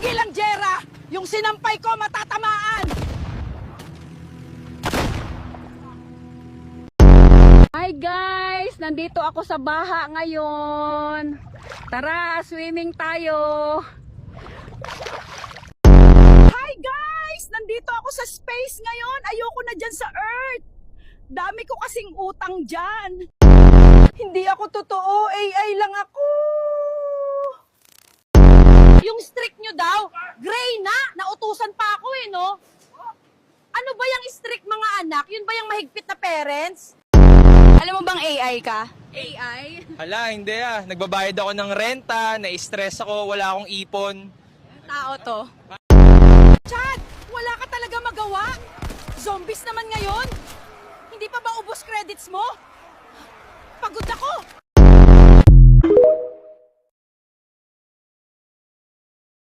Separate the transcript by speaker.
Speaker 1: Tumigil ang Jera! Yung sinampay ko matatamaan! Hi guys! Nandito ako sa baha ngayon. Tara, swimming tayo! Hi guys! Nandito ako sa space ngayon. Ayoko na dyan sa Earth. Dami ko kasing utang dyan. Hindi ako totoo. AI lang ako. Yung streak nyo daw, gray na. Nautusan pa ako eh, no? Ano ba yung streak mga anak? Yun ba yung mahigpit na parents? Alam mo bang AI ka? AI?
Speaker 2: Hala, hindi ah. Nagbabayad ako ng renta, na-stress ako, wala akong ipon.
Speaker 1: Tao to. Chad, wala ka talaga magawa. Zombies naman ngayon. Hindi pa ba ubos credits mo? Pagod ako.